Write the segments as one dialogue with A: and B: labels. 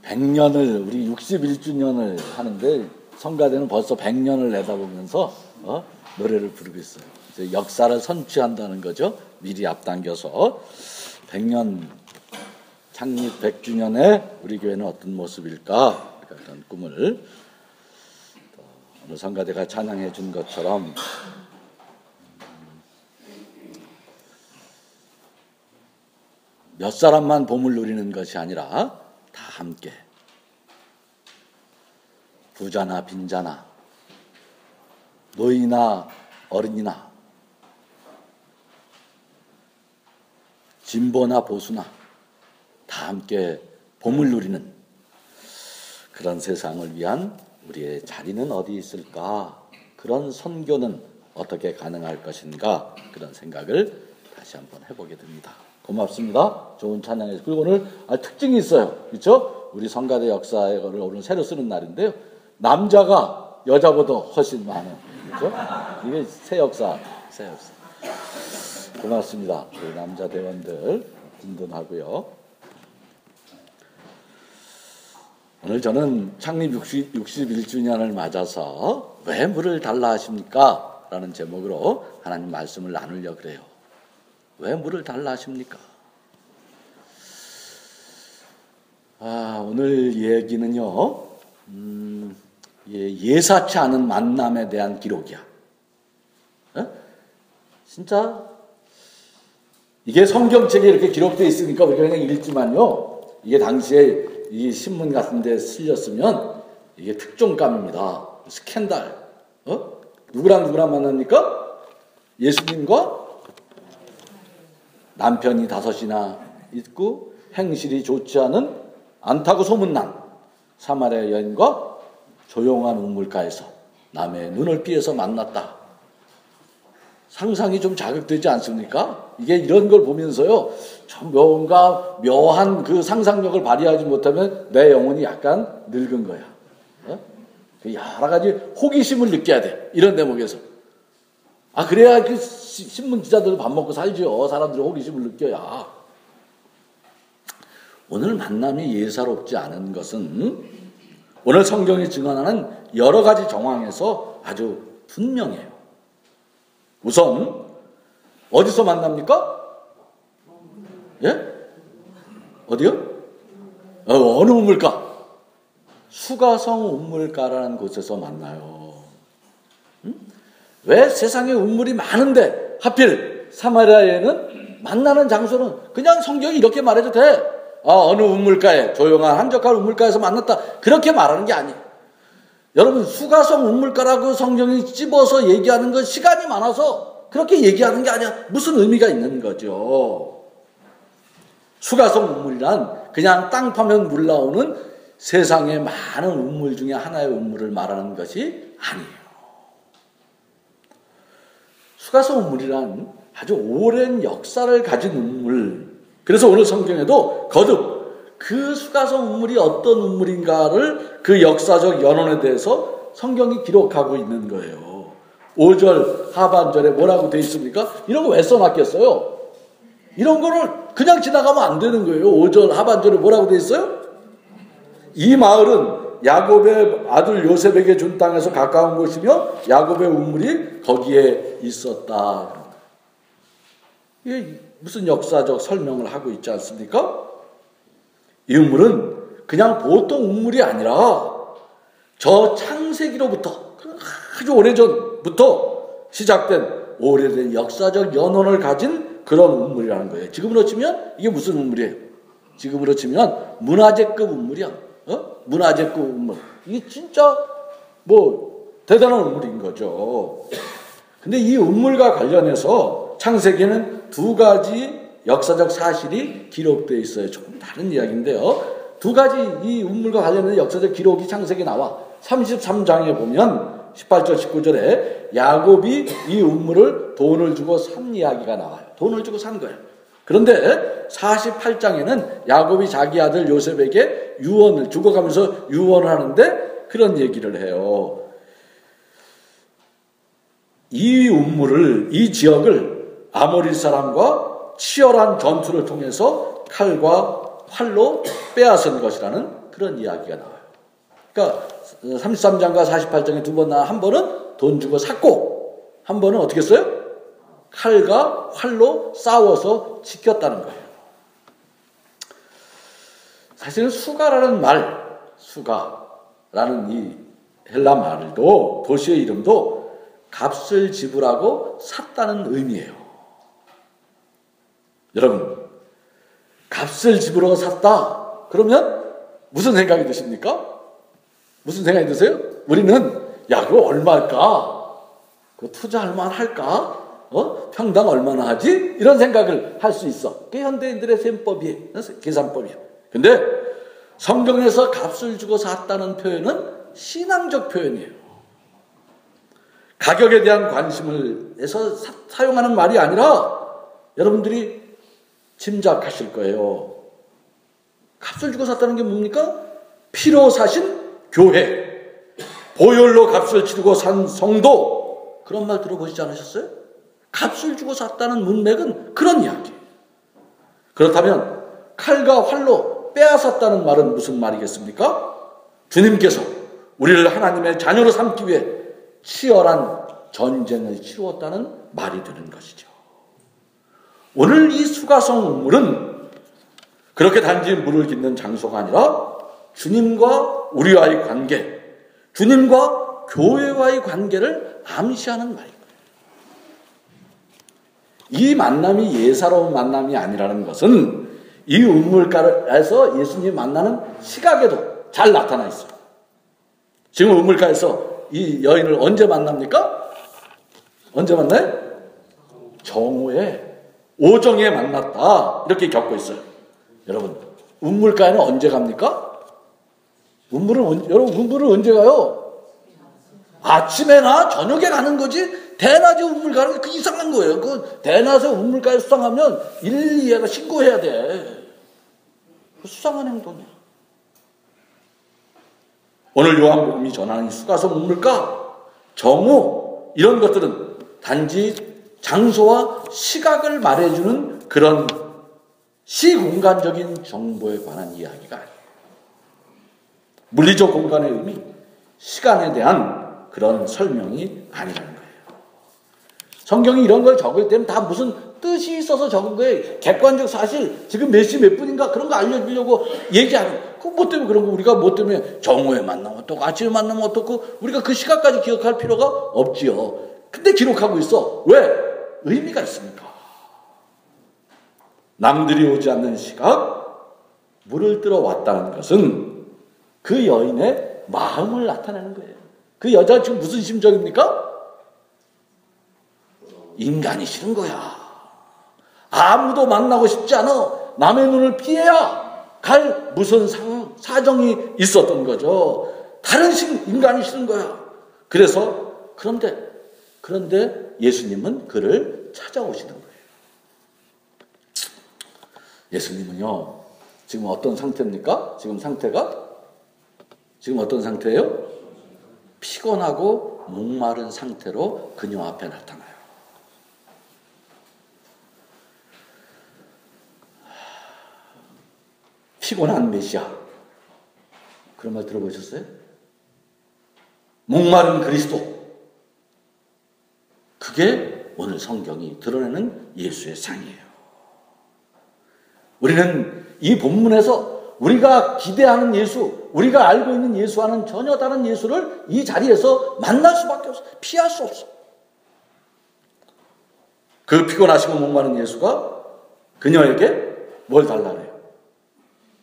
A: 100년을 우리 61주년을 하는데 성가대는 벌써 100년을 내다보면서 노래를 부르고 있어요. 이제 역사를 선취한다는 거죠. 미리 앞당겨서 100년 창립 100주년에 우리 교회는 어떤 모습일까? 그런 꿈을 오늘 성가대가 찬양해 준 것처럼 몇 사람만 봄을 누리는 것이 아니라 다 함께 부자나 빈자나 노인이나 어른이나 진보나 보수나 다 함께 봄을 누리는 그런 세상을 위한 우리의 자리는 어디 있을까? 그런 선교는 어떻게 가능할 것인가? 그런 생각을 다시 한번 해보게 됩니다. 고맙습니다. 좋은 찬양에서. 그리고 오늘 특징이 있어요. 그렇죠? 우리 성가대 역사를 오늘 새로 쓰는 날인데요. 남자가 여자보다 훨씬 많아요. 그렇죠? 이게 새 역사. 고맙습니다. 우리 남자 대원들 든든하고요. 오늘 저는 창립 61주년을 맞아서 왜 물을 달라 하십니까? 라는 제목으로 하나님 말씀을 나누려고 그래요. 왜 물을 달라 하십니까? 오늘 얘기는요, 예사치 않은 만남에 대한 기록이야. 진짜 이게 성경책에 이렇게 기록되어 있으니까 우리가 그냥 읽지만요, 이게 당시에 이 신문 같은 데 실렸으면 이게 특종감입니다. 스캔들. 누구랑 만납니까? 예수님과 남편이 5이나 있고 행실이 좋지 않다고 소문난 사마리아 여인과 조용한 우물가에서 남의 눈을 피해서 만났다. 상상이 좀 자극되지 않습니까? 이게 이런 걸 보면서요, 좀 뭔가 묘한 그 상상력을 발휘하지 못하면 내 영혼이 약간 늙은 거야. 여러 가지 호기심을 느껴야 돼. 이런 대목에서. 그래야 그 신문 기자들 밥 먹고 살죠. 사람들이 호기심을 느껴야. 오늘 만남이 예사롭지 않은 것은 오늘 성경이 증언하는 여러 가지 정황에서 아주 분명해요. 우선 어디서 만납니까? 예? 어디요? 어느 우물가? 수가성 우물가라는 곳에서 만나요. 왜 세상에 우물이 많은데 하필 사마리아에는 만나는 장소는 그냥 성경이 이렇게 말해도 돼. 어느 우물가에, 조용한 한적한 우물가에서 만났다. 그렇게 말하는 게 아니에요. 여러분, 수가성 우물가라고 성경이 찝어서 얘기하는 건 시간이 많아서 그렇게 얘기하는 게 아니야. 무슨 의미가 있는 거죠. 수가성 우물이란 그냥 땅 파면 물 나오는 세상의 많은 우물 중에 하나의 우물을 말하는 것이 아니에요. 수가성 우물이란 아주 오랜 역사를 가진 우물. 그래서 오늘 성경에도 거듭 그 수가성 우물이 어떤 우물인가를 그 역사적 연원에 대해서 성경이 기록하고 있는 거예요. 5절 하반절에 뭐라고 되어 있습니까? 이런 거 왜 써놨겠어요? 이런 거를 그냥 지나가면 안 되는 거예요. 5절 하반절에 뭐라고 되어 있어요? 이 마을은 야곱의 아들 요셉에게 준 땅에서 가까운 곳이며 야곱의 우물이 거기에 있었다. 이게 무슨 역사적 설명을 하고 있지 않습니까? 이 우물은 그냥 보통 우물이 아니라 저 창세기로부터 아주 오래전부터 시작된 오래된 역사적 연원을 가진 그런 우물이라는 거예요. 지금으로 치면 이게 무슨 우물이에요? 지금으로 치면 문화재급 우물이야. 문화재급 우물. 이게 진짜 대단한 우물인 거죠. 근데 이 우물과 관련해서 창세기에는 2가지 역사적 사실이 기록되어 있어요. 조금 다른 이야기인데요. 2가지 이 우물과 관련된 역사적 기록이 창세기에 나와. 33장에 보면 18절 19절에 야곱이 이 우물을 돈을 주고 산 이야기가 나와요. 돈을 주고 산 거예요. 그런데 48장에는 야곱이 자기 아들 요셉에게 유언을 죽어가면서 유언을 하는데 그런 얘기를 해요. 이 우물을, 이 지역을 아모리 사람과 치열한 전투를 통해서 칼과 활로 빼앗은 것이라는 그런 이야기가 나와요. 그러니까 33장과 48장에 두 번 나와. 한 번은 돈 주고 샀고, 한 번은 어떻게 했어요? 칼과 활로 싸워서 지켰다는 거예요. 사실은 수가라는 말, 수가라는 이 헬라 말도, 도시의 이름도 값을 지불하고 샀다는 의미예요. 여러분, 값을 지불하고 샀다. 그러면 무슨 생각이 드십니까? 무슨 생각이 드세요? 우리는 야, 그거 얼마일까? 그거 투자할 만할까? 평당 얼마나 하지? 이런 생각을 할 수 있어. 그게 현대인들의 셈법이에요. 계산법이에요. 근데 성경에서 값을 주고 샀다는 표현은 신앙적 표현이에요. 가격에 대한 관심을 해서 사용하는 말이 아니라 여러분들이 짐작하실 거예요. 값을 주고 샀다는 게 뭡니까? 피로 사신 교회, 보혈로 값을 치르고 산 성도, 그런 말 들어보시지 않으셨어요? 값을 주고 샀다는 문맥은 그런 이야기예요. 그렇다면 칼과 활로 빼앗았다는 말은 무슨 말이겠습니까? 주님께서 우리를 하나님의 자녀로 삼기 위해 치열한 전쟁을 치루었다는 말이 되는 것이죠. 오늘 이 수가성 우물은 그렇게 단지 물을 깃는 장소가 아니라 주님과 우리와의 관계, 주님과 교회와의 관계를 암시하는 말입니다. 이 만남이 예사로운 만남이 아니라는 것은 이 우물가에서 예수님 만나는 시각에도 잘 나타나 있어요. 지금 우물가에서 이 여인을 언제 만납니까? 언제 만나요? 정오에 오정에 만났다. 이렇게 겪고 있어요. 여러분, 우물가에는 언제 갑니까? 여러분, 우물을 언제 가요? 아침에나 저녁에 가는 거지. 대낮에 우물 가는 게 그 이상한 거예요. 그 대낮에 우물가에 수상하면 112에가 신고해야 돼. 그 수상한 행동이야. 오늘 요한복음이 전하는 이 수가성 우물가, 정오, 이런 것들은 단지 장소와 시각을 말해주는 그런 시공간적인 정보에 관한 이야기가 아니에요. 물리적 공간의 의미, 시간에 대한 그런 설명이 아니라는 거예요. 성경이 이런 걸 적을 때는 다 무슨 뜻이 있어서 적은 거예요. 객관적 사실, 지금 몇 시 몇 분인가 그런 거 알려주려고 얘기하는 거예요. 그 뭐 때문에 그런 거, 우리가 뭐 때문에 정오에 만나면 어떻고 아침에 만나면 어떻고 우리가 그 시각까지 기억할 필요가 없지요. 근데 기록하고 있어. 왜? 의미가 있습니까? 남들이 오지 않는 시각, 물을 뜨러 왔다는 것은 그 여인의 마음을 나타내는 거예요. 그 여자 지금 무슨 심정입니까? 인간이 싫은 거야. 아무도 만나고 싶지 않아. 남의 눈을 피해야 갈 무슨 사정이 있었던 거죠. 다른 인간이 싫은 거야. 그래서 그런데 예수님은 그를 찾아오시는 거예요. 예수님은요, 지금 어떤 상태입니까? 지금 어떤 상태예요? 피곤하고 목마른 상태로 그녀 앞에 나타나요. 피곤한 메시아. 그런 말 들어보셨어요? 목마른 그리스도. 그게 오늘 성경이 드러내는 예수의 상이에요. 우리는 이 본문에서 우리가 기대하는 예수, 우리가 알고 있는 예수와는 전혀 다른 예수를 이 자리에서 만날 수밖에 없어. 피할 수 없어. 그 피곤하시고 목마른 예수가 그녀에게 뭘 달라 그래요?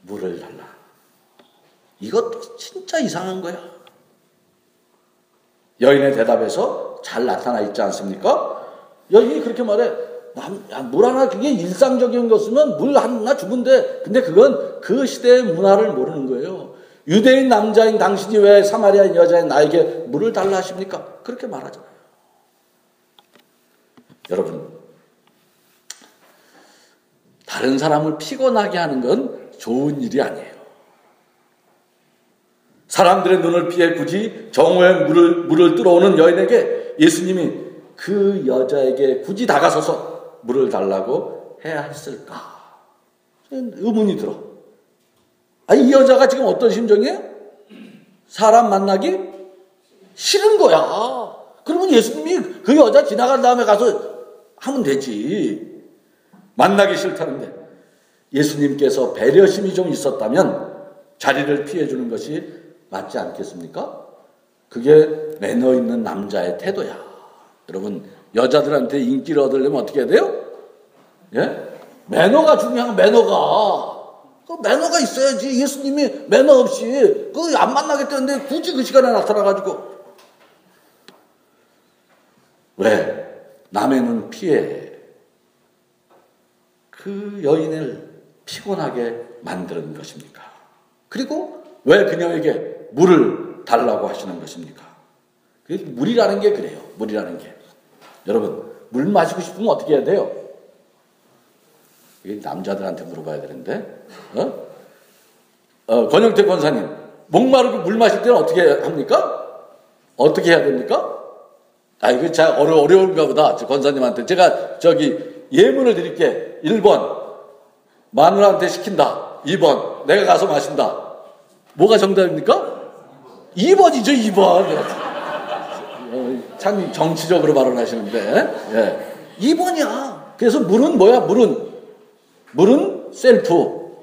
A: 물을 달라. 이것도 진짜 이상한 거야. 여인의 대답에서 잘 나타나 있지 않습니까? 여인이 그렇게 말해. 물 하나, 그게 일상적인 것이면 물 하나 주면 돼. 근데 그건 그 시대의 문화를 모르는 거예요. 유대인 남자인 당신이 왜 사마리아인 여자인 나에게 물을 달라 하십니까? 그렇게 말하잖아요. 여러분, 다른 사람을 피곤하게 하는 건 좋은 일이 아니에요. 사람들의 눈을 피해 굳이 정오에 물을 들어오는 여인에게 예수님이 그 여자에게 굳이 다가서서 물을 달라고 해야 했을까? 의문이 들어. 이 여자가 지금 어떤 심정이에요? 사람 만나기 싫은 거야. 그러면 예수님이 그 여자 지나간 다음에 가서 하면 되지. 만나기 싫다는데 예수님께서 배려심이 좀 있었다면 자리를 피해주는 것이 맞지 않겠습니까? 그게 매너 있는 남자의 태도야. 여러분, 여자들한테 인기를 얻으려면 어떻게 해야 돼요? 예? 매너가 중요한 매너가. 그 매너가 있어야지. 예수님이 매너 없이 그 안 만나겠다는데 굳이 그 시간에 나타나가지고. 왜? 남의 눈 피해 그 여인을 피곤하게 만드는 것입니까? 그리고 왜 그녀에게 물을 달라고 하시는 것입니까? 물이라는 게 그래요. 물이라는 게. 여러분, 물 마시고 싶으면 어떻게 해야 돼요? 이게 남자들한테 물어봐야 되는데, 권영태 권사님, 목마르고 물 마실 때는 어떻게 합니까? 어떻게 해야 됩니까? 이거 참 어려운가 보다. 권사님한테. 제가 예문을 드릴게. 1번, 마누라한테 시킨다. 2번, 내가 가서 마신다. 뭐가 정답입니까? 2번이죠, 2번. 참 정치적으로 발언하시는데. 예. 2번이야. 그래서 물은 뭐야? 물은 셀프.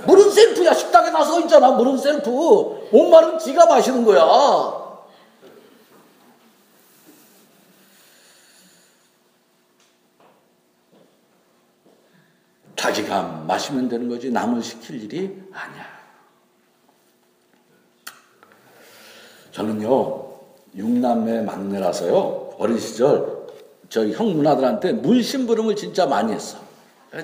A: 물은 셀프야. 식당에 나서 있잖아. 물은 셀프. 목마른 지가 마시는 거야. 자기가 마시면 되는 거지 남을 시킬 일이 아니야. 저는요, 6남매 막내라서요, 어린 시절 저희 형 누나들한테 물심부름을 진짜 많이 했어.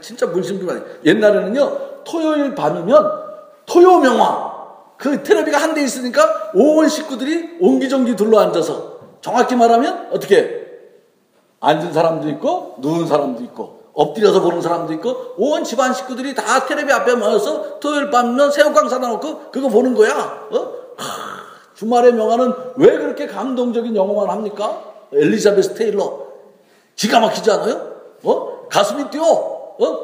A: 진짜 물심부름 많이. 옛날에는요, 토요일 밤이면 토요명화, 그 텔레비가 한 대 있으니까 온 식구들이 옹기종기 둘러앉아서, 정확히 말하면 어떻게 앉은 사람도 있고 누운 사람도 있고 엎드려서 보는 사람도 있고 온 집안 식구들이 다 텔레비 앞에 모여서 토요일 밤이면 새우깡 사다 놓고 그거 보는 거야. 주말의 명화는 왜 그렇게 감동적인 영화만 합니까? 엘리자베스 테일러 기가 막히지 않아요? 가슴이 뛰어.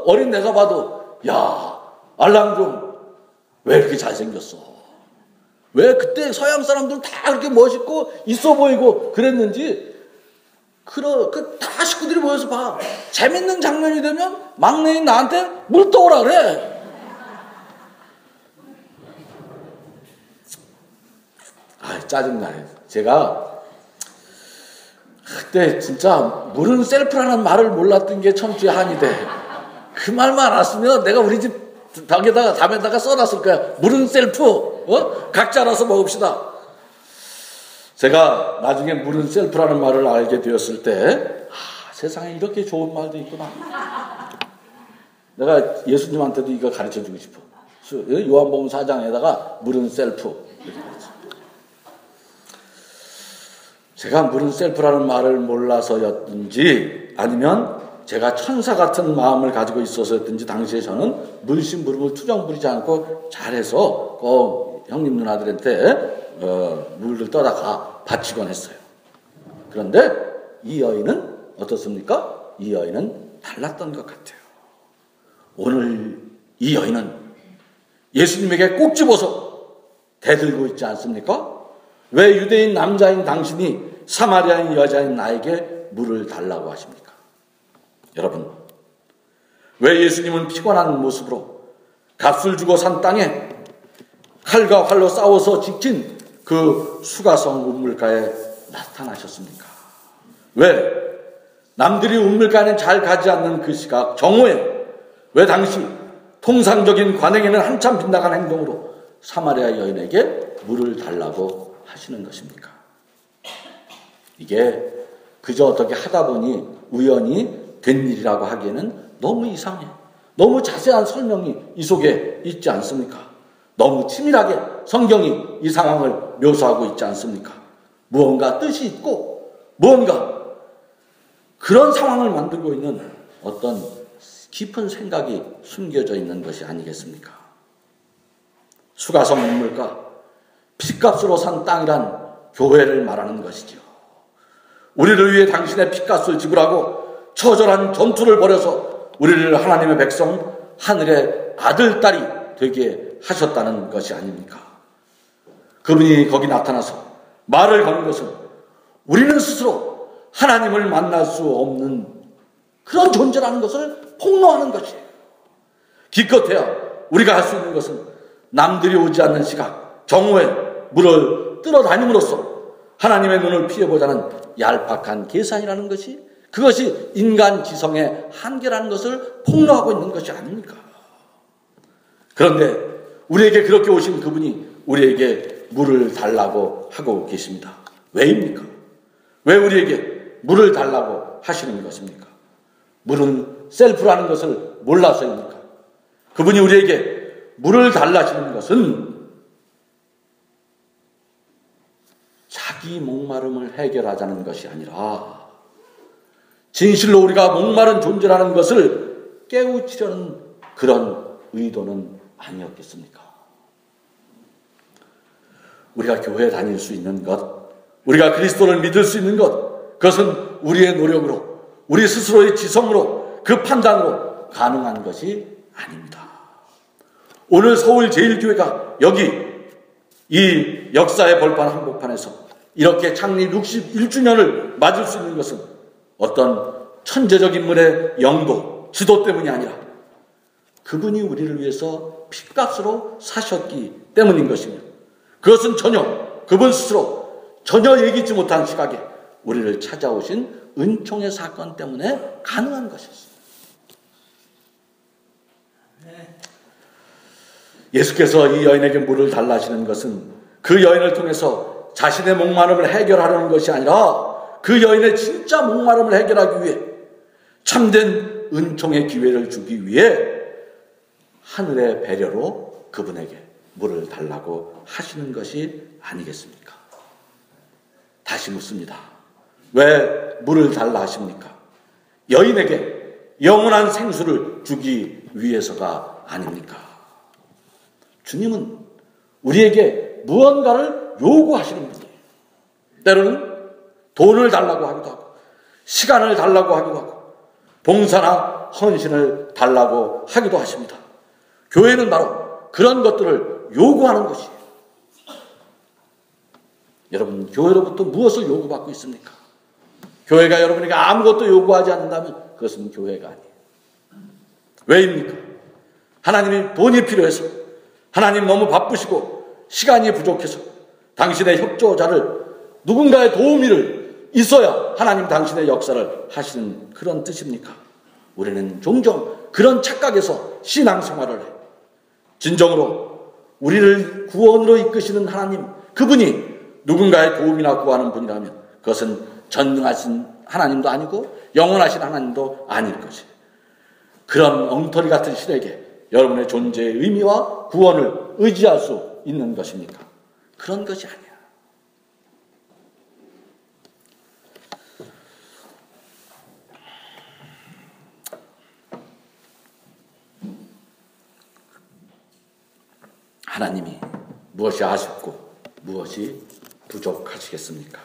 A: 어린 내가 봐도 야, 알랑좀 왜 이렇게 잘생겼어? 왜 그때 서양 사람들 다 그렇게 멋있고 있어 보이고 그랬는지 다 식구들이 모여서 봐. 재밌는 장면이 되면 막내인 나한테 물 떠오라 그래. 짜증나요. 제가 그때 진짜 물은 셀프라는 말을 몰랐던 게 천추의 한이 돼. 그 말만 알았으면 내가 우리 집 담에다가 써놨을 거야. 물은 셀프. 각자 알아서 먹읍시다. 제가 나중에 물은 셀프라는 말을 알게 되었을 때, 세상에 이렇게 좋은 말도 있구나. 내가 예수님한테도 이거 가르쳐 주고 싶어. 요한복음 4장에다가 물은 셀프. 제가 물은 셀프라는 말을 몰라서였든지 아니면 제가 천사 같은 마음을 가지고 있어서였든지 당시에 저는 물심부름을 투정 부리지 않고 잘해서 형님 누나들한테 물을 떠다가 바치곤 했어요. 그런데 이 여인은 어떻습니까? 이 여인은 달랐던 것 같아요. 오늘 이 여인은 예수님에게 꼭 집어서 대들고 있지 않습니까? 왜 유대인 남자인 당신이 사마리아인 여자인 나에게 물을 달라고 하십니까? 여러분, 왜 예수님은 피곤한 모습으로 값을 주고 산 땅에 칼과 활로 싸워서 지킨 그 수가성 운물가에 나타나셨습니까? 왜 남들이 운물가에는 잘 가지 않는 그 시각 정오에 왜 당시 통상적인 관행에는 한참 빗나간 행동으로 사마리아 여인에게 물을 달라고 하시는 것입니까? 이게 그저 어떻게 하다 보니 우연히 된 일이라고 하기에는 너무 이상해. 너무 자세한 설명이 이 속에 있지 않습니까? 너무 치밀하게 성경이 이 상황을 묘사하고 있지 않습니까? 무언가 뜻이 있고 무언가 그런 상황을 만들고 있는 어떤 깊은 생각이 숨겨져 있는 것이 아니겠습니까? 수가성 인물과 핏값으로 산 땅이란 교회를 말하는 것이죠. 우리를 위해 당신의 핏값을 지불하고 처절한 전투를 벌여서 우리를 하나님의 백성, 하늘의 아들, 딸이 되게 하셨다는 것이 아닙니까? 그분이 거기 나타나서 말을 거는 것은 우리는 스스로 하나님을 만날 수 없는 그런 존재라는 것을 폭로하는 것이에요. 기껏해야 우리가 할 수 있는 것은 남들이 오지 않는 시각, 정오에 물을 뜨러 다님으로써 하나님의 눈을 피해보자는 얄팍한 계산이라는 것이, 그것이 인간 지성의 한계라는 것을 폭로하고 있는 것이 아닙니까? 그런데 우리에게 그렇게 오신 그분이 우리에게 물을 달라고 하고 계십니다. 왜입니까? 왜 우리에게 물을 달라고 하시는 것입니까? 물은 셀프라는 것을 몰라서입니까? 그분이 우리에게 물을 달라시는 것은 자기 목마름을 해결하자는 것이 아니라 진실로 우리가 목마른 존재라는 것을 깨우치려는 그런 의도는 아니었겠습니까? 우리가 교회에 다닐 수 있는 것, 우리가 그리스도를 믿을 수 있는 것, 그것은 우리의 노력으로, 우리 스스로의 지성으로, 그 판단으로 가능한 것이 아닙니다. 오늘 서울제일교회가 여기 이 역사의 벌판 한복판에서 이렇게 창립 61주년을 맞을 수 있는 것은 어떤 천재적 인물의 영도, 지도 때문이 아니라 그분이 우리를 위해서 핏값으로 사셨기 때문인 것이며, 그것은 전혀 그분 스스로 전혀 예기치 못한 시각에 우리를 찾아오신 은총의 사건 때문에 가능한 것이었습니다. 예수께서 이 여인에게 물을 달라 하시는 것은 그 여인을 통해서 자신의 목마름을 해결하려는 것이 아니라 그 여인의 진짜 목마름을 해결하기 위해 참된 은총의 기회를 주기 위해 하늘의 배려로 그분에게 물을 달라고 하시는 것이 아니겠습니까? 다시 묻습니다. 왜 물을 달라 하십니까? 여인에게 영원한 생수를 주기 위해서가 아닙니까? 주님은 우리에게 무언가를 요구하시는 분이에요. 때로는 돈을 달라고 하기도 하고, 시간을 달라고 하기도 하고, 봉사나 헌신을 달라고 하기도 하십니다. 교회는 바로 그런 것들을 요구하는 것이에요. 여러분, 교회로부터 무엇을 요구받고 있습니까? 교회가 여러분에게 아무것도 요구하지 않는다면 그것은 교회가 아니에요. 왜입니까? 하나님이 돈이 필요해서, 하나님 너무 바쁘시고 시간이 부족해서 당신의 협조자를, 누군가의 도우미를 있어야 하나님 당신의 역사를 하시는 그런 뜻입니까? 우리는 종종 그런 착각에서 신앙생활을 해요. 진정으로 우리를 구원으로 이끄시는 하나님, 그분이 누군가의 도움이나 구하는 분이라면 그것은 전능하신 하나님도 아니고 영원하신 하나님도 아닐 것이에요. 그런 엉터리 같은 신에게 여러분의 존재의 의미와 구원을 의지할 수 있는 것입니까? 그런 것이 아니야. 하나님이 무엇이 아쉽고 무엇이 부족하시겠습니까?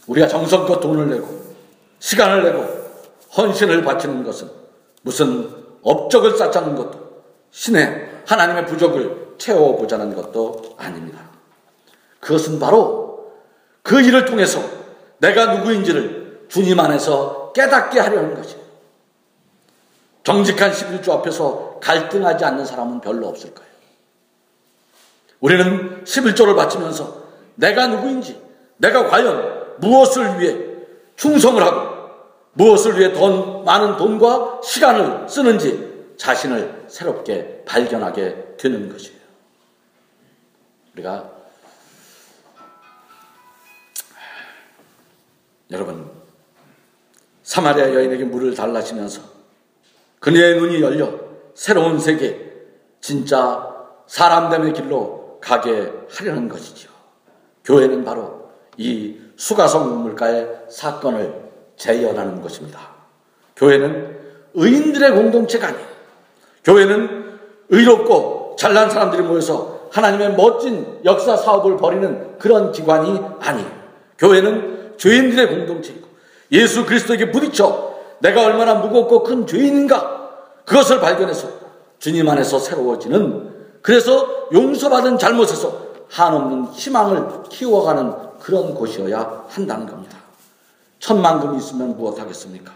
A: 우리가 정성껏 돈을 내고 시간을 내고 헌신을 바치는 것은 무슨 업적을 쌓자는 것도, 신의 하나님의 부족을 채워보자는 것도 아닙니다. 그것은 바로 그 일을 통해서 내가 누구인지를 주님 안에서 깨닫게 하려는 것이에요. 정직한 11조 앞에서 갈등하지 않는 사람은 별로 없을 거예요. 우리는 11조를 바치면서 내가 누구인지, 내가 과연 무엇을 위해 충성을 하고 무엇을 위해 많은 돈과 시간을 쓰는지 자신을 새롭게 발견하게 되는 것이에요. 우리가 여러분, 사마리아 여인에게 물을 달라시면서 그녀의 눈이 열려 새로운 세계, 진짜 사람됨의 길로 가게 하려는 것이죠. 교회는 바로 이 수가성 물가의 사건을 재현하는 것입니다. 교회는 의인들의 공동체가 아니에요. 교회는 의롭고 잘난 사람들이 모여서 하나님의 멋진 역사 사업을 벌이는 그런 기관이 아니에요. 교회는 죄인들의 공동체이고, 예수 그리스도에게 부딪혀 내가 얼마나 무겁고 큰 죄인인가 그것을 발견해서 주님 안에서 새로워지는, 그래서 용서받은 잘못에서 한없는 희망을 키워가는 그런 곳이어야 한다는 겁니다. 10,000,000금이 있으면 무엇하겠습니까?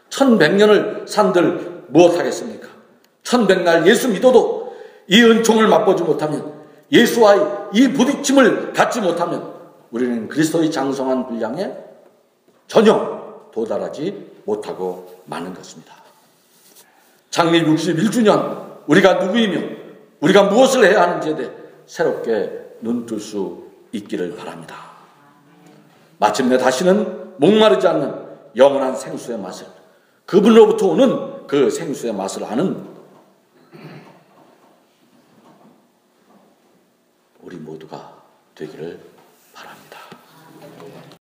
A: 1100년을 산들 무엇하겠습니까? 1100날 예수 믿어도 이 은총을 맛보지 못하면, 예수와의 이 부딪힘을 갖지 못하면 우리는 그리스도의 장성한 분량에 전혀 도달하지 못하고 마는 것입니다. 창립 61주년, 우리가 누구이며 우리가 무엇을 해야 하는지에 대해 새롭게 눈뜰 수 있기를 바랍니다. 마침내 다시는 목마르지 않는 영원한 생수의 맛을, 그분로부터 오는 그 생수의 맛을 아는 우리 모두가 되기를